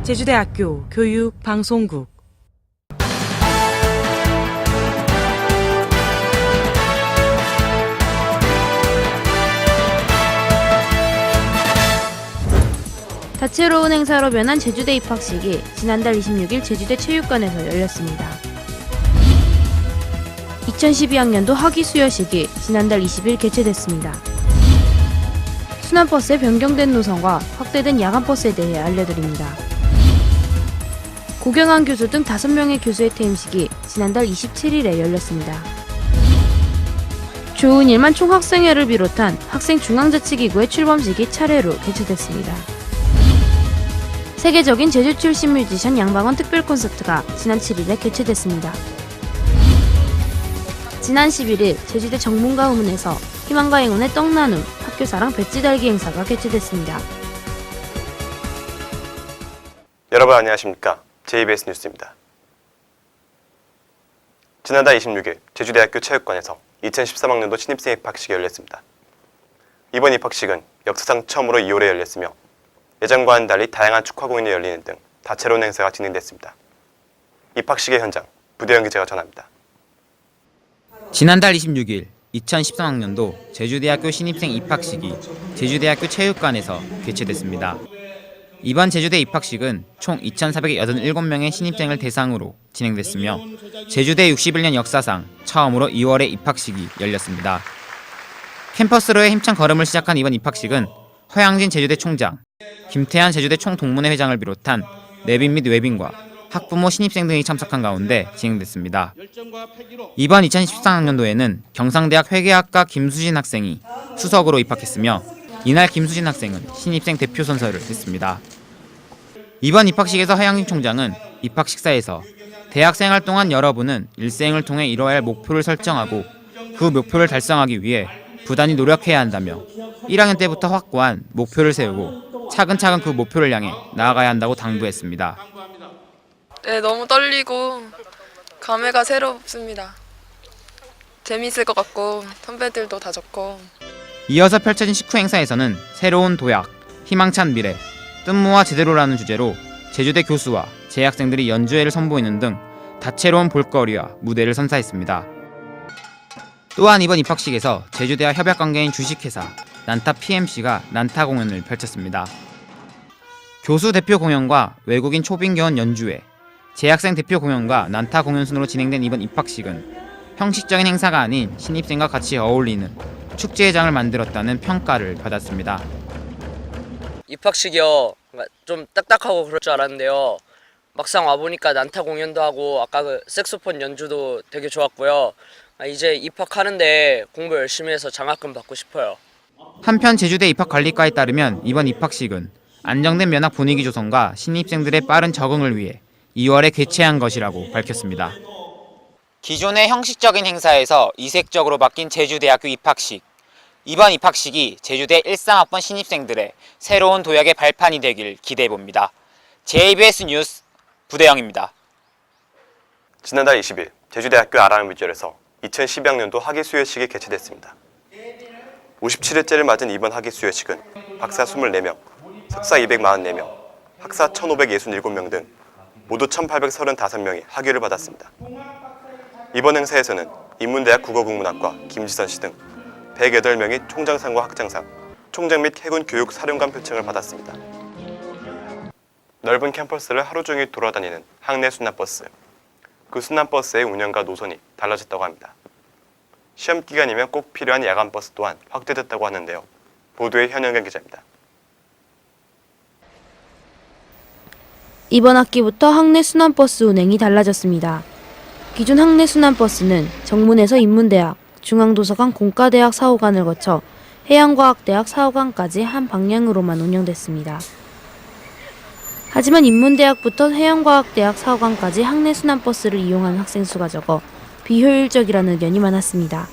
제주대학교 교육방송국. 다채로운 행사로 변한 제주대 입학식이 지난달 26일 제주대 체육관에서 열렸습니다. 2012학년도 학위 수여식이 지난달 20일 개최됐습니다. 순환버스의 변경된 노선과 확대된 야간버스에 대해 알려드립니다. 고경환 교수 등 5명의 교수의 퇴임식이 지난달 27일에 열렸습니다. 좋은 일만 총학생회를 비롯한 학생중앙자치기구의 출범식이 차례로 개최됐습니다. 세계적인 제주 출신 뮤지션 양방원 특별 콘서트가 지난 7일에 개최됐습니다. 지난 11일 제주대 정문가 후문에서 희망과 행운의 떡나눔 학교사랑 배지달기 행사가 개최됐습니다. 여러분 안녕하십니까? JBS 뉴스입니다. 지난달 26일 제주대학교 체육관에서 2013학년도 신입생 입학식이 열렸습니다. 이번 입학식은 역사상 처음으로 2월에 열렸으며 예정과는 달리 다양한 축하 공연이 열리는 등 다채로운 행사가 진행됐습니다. 입학식의 현장, 부대영 기자가 전합니다. 지난달 26일 2013학년도 제주대학교 신입생 입학식이 제주대학교 체육관에서 개최됐습니다. 이번 제주대 입학식은 총 2,487명의 신입생을 대상으로 진행됐으며 제주대 61년 역사상 처음으로 2월에 입학식이 열렸습니다. 캠퍼스로의 힘찬 걸음을 시작한 이번 입학식은 허양진 제주대 총장, 김태한 제주대 총동문회 회장을 비롯한 내빈 및 외빈과 학부모 신입생 등이 참석한 가운데 진행됐습니다. 이번 2014학년도에는 경상대학 회계학과 김수진 학생이 수석으로 입학했으며 이날 김수진 학생은 신입생 대표 선서를 했습니다. 이번 입학식에서 허양진 총장은 입학 식사에서 대학 생활 동안 여러분은 일생을 통해 이뤄야 할 목표를 설정하고 그 목표를 달성하기 위해 부단히 노력해야 한다며 1학년 때부터 확고한 목표를 세우고 차근차근 그 목표를 향해 나아가야 한다고 당부했습니다. 네, 너무 떨리고 감회가 새롭습니다. 재미있을 것 같고 선배들도 다 좋고. 이어서 펼쳐진 식후 행사에서는 새로운 도약, 희망찬 미래, 뜻모아 제대로라는 주제로 제주대 교수와 재학생들이 연주회를 선보이는 등 다채로운 볼거리와 무대를 선사했습니다. 또한 이번 입학식에서 제주대와 협약관계인 주식회사 난타 PMC가 난타 공연을 펼쳤습니다. 교수 대표 공연과 외국인 초빙교원 연주회, 재학생 대표 공연과 난타 공연 순으로 진행된 이번 입학식은 형식적인 행사가 아닌 신입생과 같이 어울리는 축제회장을 만들었다는 평가를 받았습니다. 입학식이요, 좀 딱딱하고 그럴 줄 알았는데요. 막상 와보니까 난타 공연도 하고 아까 그 색소폰 연주도 되게 좋았고요. 이제 입학하는데 공부 열심히 해서 장학금 받고 싶어요. 한편 제주대 입학관리과에 따르면 이번 입학식은 안정된 면학 분위기 조성과 신입생들의 빠른 적응을 위해 2월에 개최한 것이라고 밝혔습니다. 기존의 형식적인 행사에서 이색적으로 바뀐 제주대학교 입학식. 이번 입학식이 제주대 13학번 신입생들의 새로운 도약의 발판이 되길 기대해봅니다. JBS 뉴스 부대영입니다. 지난달 20일 제주대학교 아라미절에서 2012학년도 학위 수여식이 개최됐습니다. 57회째를 맞은 이번 학위 수여식은 박사 24명, 석사 244명, 학사 1,567명 등 모두 1,835명이 학위를 받았습니다. 이번 행사에서는 인문대학 국어국문학과 김지선 씨 등 108명이 총장상과 학장상, 총장 및 해군 교육 사령관 표창을 받았습니다. 넓은 캠퍼스를 하루 종일 돌아다니는 학내 순환버스. 그 순환버스의 운영과 노선이 달라졌다고 합니다. 시험 기간이면 꼭 필요한 야간버스 또한 확대됐다고 하는데요. 보도의 현영경 기자입니다. 이번 학기부터 학내 순환버스 운행이 달라졌습니다. 기존 학내 순환버스는 정문에서 인문대학, 중앙도서관 공과대학 사호관을 거쳐 해양과학대학 사호관까지 한 방향으로만 운영됐습니다. 하지만 인문대학부터 해양과학대학 사호관까지 학내 순환버스를 이용하는 학생 수가 적어 비효율적이라는 의견이 많았습니다.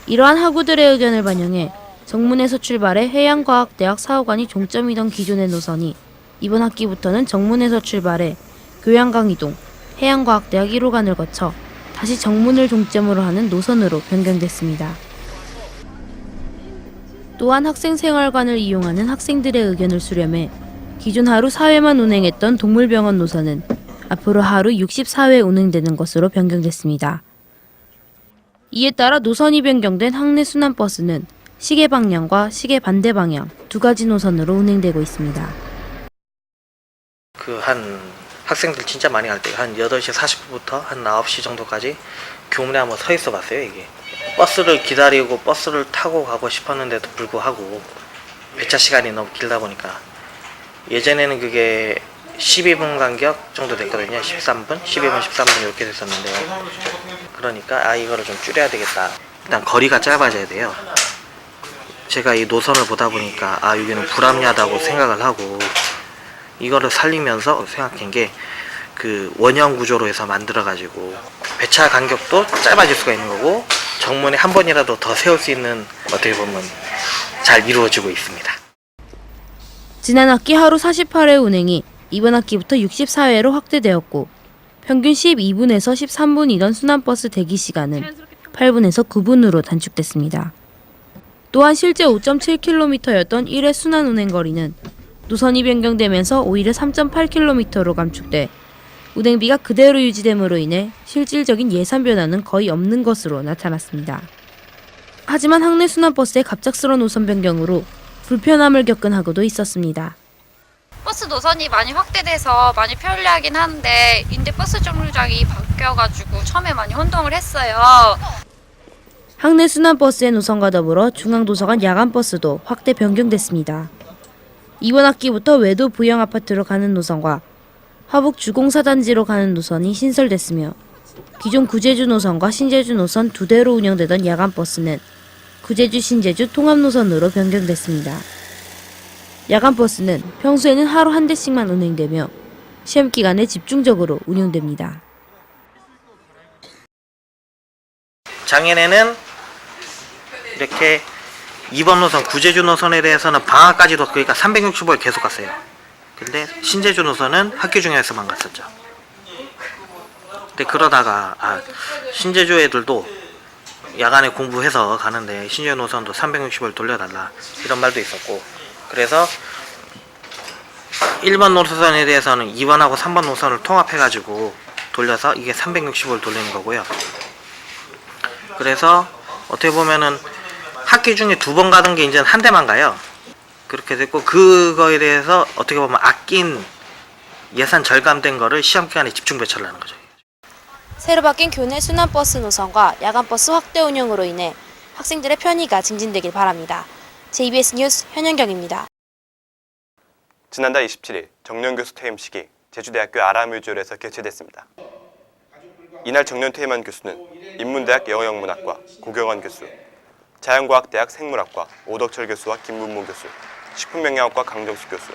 이러한 학우들의 의견을 반영해 정문에서 출발해 해양과학대학 사호관이 종점이던 기존의 노선이 이번 학기부터는 정문에서 출발해 교양강이동, 해양과학대학 1호관을 거쳐 다시 정문을 종점으로 하는 노선으로 변경됐습니다. 또한 학생생활관을 이용하는 학생들의 의견을 수렴해 기존 하루 4회만 운행했던 동물병원 노선은 앞으로 하루 64회 운행되는 것으로 변경됐습니다. 이에 따라 노선이 변경된 항내 순환버스는 시계 방향과 시계 반대 방향 두 가지 노선으로 운행되고 있습니다. 학생들 진짜 많이 갈 때 한 8시 40분부터 한 9시 정도까지 교문에 한번 서 있어 봤어요. 이게 버스를 기다리고 버스를 타고 가고 싶었는데도 불구하고 배차 시간이 너무 길다 보니까 예전에는 그게 12분 간격 정도 됐거든요. 13분, 12분, 13분 이렇게 됐었는데요. 그러니까 이거를 좀 줄여야 되겠다. 일단 거리가 짧아져야 돼요. 제가 이 노선을 보다 보니까 여기는 불합리하다고 생각을 하고 이거를 살리면서 생각한 게 그 원형 구조로 해서 만들어 가지고 배차 간격도 짧아질 수가 있는 거고 정문에 한 번이라도 더 세울 수 있는 어떻게 보면 잘 이루어지고 있습니다. 지난 학기 하루 48회 운행이 이번 학기부터 64회로 확대되었고 평균 12분에서 13분이던 순환버스 대기 시간은 8분에서 9분으로 단축됐습니다. 또한 실제 5.7km였던 1회 순환 운행 거리는 노선이 변경되면서 오히려 3.8km로 감축돼 운행비가 그대로 유지됨으로 인해 실질적인 예산 변화는 거의 없는 것으로 나타났습니다. 하지만 항내 순환버스의 갑작스러운 노선 변경으로 불편함을 겪은 학우도 있었습니다. 버스 노선이 많이 확대돼서 많이 편리하긴 한데 인대 버스 정류장이 바뀌어가지고 처음에 많이 혼동을 했어요. 항내 순환버스의 노선과 더불어 중앙도서관 야간버스도 확대 변경됐습니다. 이번 학기부터 외도 부영 아파트로 가는 노선과 화북 주공사 단지로 가는 노선이 신설됐으며 기존 구제주 노선과 신제주 노선 두 대로 운영되던 야간버스는 구제주 신제주 통합 노선으로 변경됐습니다. 야간버스는 평소에는 하루 한 대씩만 운행되며 시험 기간에 집중적으로 운영됩니다. 작년에는 이렇게 2번 노선 구제주 노선에 대해서는 방학까지도 그러니까 365일 계속 갔어요. 근데 신제주 노선은 학기 중에서만 갔었죠. 근데 그러다가 신제주 애들도 야간에 공부해서 가는데 신제주 노선도 365일 돌려달라 이런 말도 있었고 그래서 1번 노선에 대해서는 2번하고 3번 노선을 통합해가지고 돌려서 이게 365일 돌리는 거고요. 그래서 어떻게 보면은 학기 중에 2번 가던 게 이제는 한 대만 가요. 그렇게 됐고 그거에 대해서 어떻게 보면 아낀 예산 절감된 거를 시험 기간에 집중 배치를 하는 거죠. 새로 바뀐 교내 순환버스 노선과 야간버스 확대 운영으로 인해 학생들의 편의가 증진되길 바랍니다. JBS 뉴스 현영경입니다. 지난달 27일 정년교수 퇴임식이 제주대학교 아라뮤지얼에서 개최됐습니다. 이날 정년 퇴임한 교수는 인문대학 영어영문학과 고경원 교수, 자연과학대학 생물학과 오덕철 교수와 김문모 교수, 식품영양학과 강정수 교수,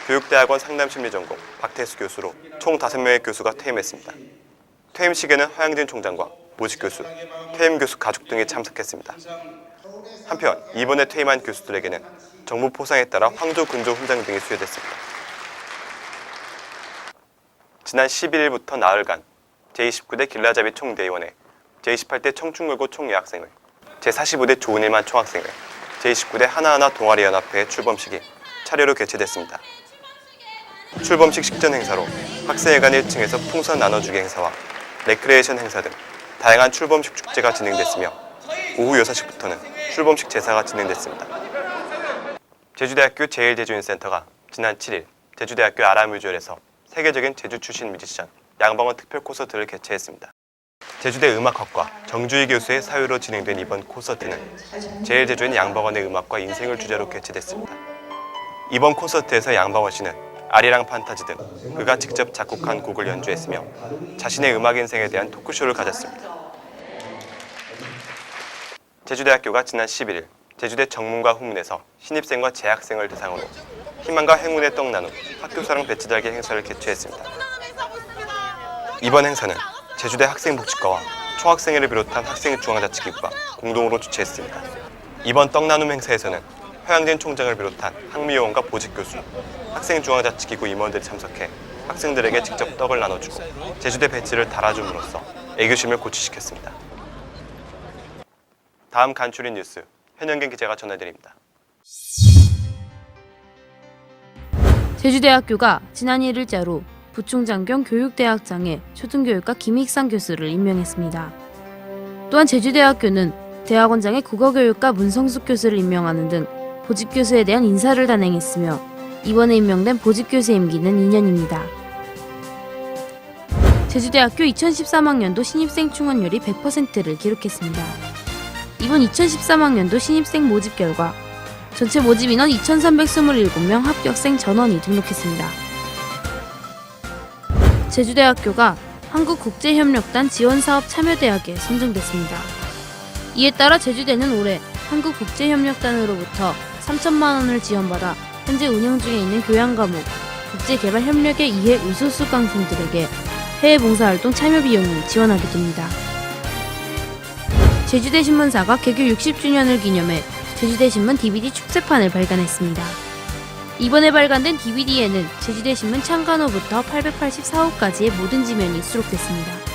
교육대학원 상담심리전공 박태수 교수로 총 5명의 교수가 퇴임했습니다. 퇴임식에는 허양진 총장과 모직 교수, 퇴임 교수 가족 등이 참석했습니다. 한편 이번에 퇴임한 교수들에게는 정부 포상에 따라 황조 근조 훈장 등이 수여됐습니다. 지난 11일부터 나흘간 제29대 길라잡이 총대의원회, 제28대 청춘골고 총여학생회, 제45대 좋은 일만 총학생회, 제29대 하나하나 동아리연합회의 출범식이 차례로 개최됐습니다. 출범식 식전 행사로 학생회관 1층에서 풍선 나눠주기 행사와 레크레이션 행사 등 다양한 출범식 축제가 진행됐으며 오후 6시부터는 출범식 제사가 진행됐습니다. 제주대학교 제1제주인센터가 지난 7일 제주대학교 아라뮤지얼에서 세계적인 제주 출신 뮤지션 양방원 특별 콘서트를 개최했습니다. 제주대 음악학과 정주희 교수의 사유로 진행된 이번 콘서트는 제1제주인 양방원의 음악과 인생을 주제로 개최됐습니다. 이번 콘서트에서 양방원 씨는 아리랑 판타지 등 그가 직접 작곡한 곡을 연주했으며 자신의 음악 인생에 대한 토크쇼를 가졌습니다. 제주대학교가 지난 11일 제주대 정문과 후문에서 신입생과 재학생을 대상으로 희망과 행운의 떡 나눔 학교사랑 배치달기 행사를 개최했습니다. 이번 행사는 제주대 학생복지과와 총학생회를 비롯한 학생중앙자치기구가 공동으로 주최했습니다. 이번 떡 나눔 행사에서는 허양진 총장을 비롯한 학미요원과 보직교수, 학생중앙자치기구 임원들이 참석해 학생들에게 직접 떡을 나눠주고 제주대 배지를 달아줌으로써 애교심을 고취시켰습니다. 다음 간추린 뉴스 현영경 기자가 전해드립니다. 제주대학교가 지난 1일자로 부총장 겸 교육대학장에 초등교육과 김익상 교수를 임명했습니다. 또한 제주대학교는 대학원장에 국어교육과 문성숙 교수를 임명하는 등 보직교수에 대한 인사를 단행했으며 이번에 임명된 보직교수의 임기는 2년입니다. 제주대학교 2013학년도 신입생 충원율이 100%를 기록했습니다. 이번 2013학년도 신입생 모집 결과 전체 모집 인원 2,327명 합격생 전원이 등록했습니다. 제주대학교가 한국국제협력단 지원사업 참여대학에 선정됐습니다. 이에 따라 제주대는 올해 한국국제협력단으로부터 3천만 원을 지원받아 현재 운영 중에 있는 교양 과목 국제개발협력에 의해 우수 수강생들에게 해외 봉사활동 참여 비용을 지원하게 됩니다. 제주대 신문사가 개교 60주년을 기념해 제주대 신문 DVD 축제판을 발간했습니다. 이번에 발간된 DVD에는 제주대 신문 창간호부터 884호까지의 모든 지면이 수록됐습니다.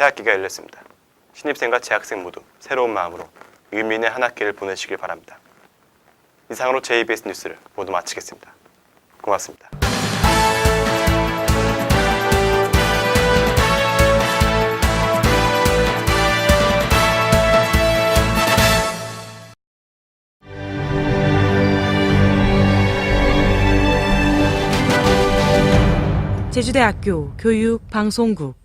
새학기가 열렸습니다. 신입생과 재학생 모두 새로운 마음으로 의미 있는 한 학기를 보내시길 바랍니다. 이상으로 JBS 뉴스를 모두 마치겠습니다. 고맙습니다. 제주대학교 교육방송국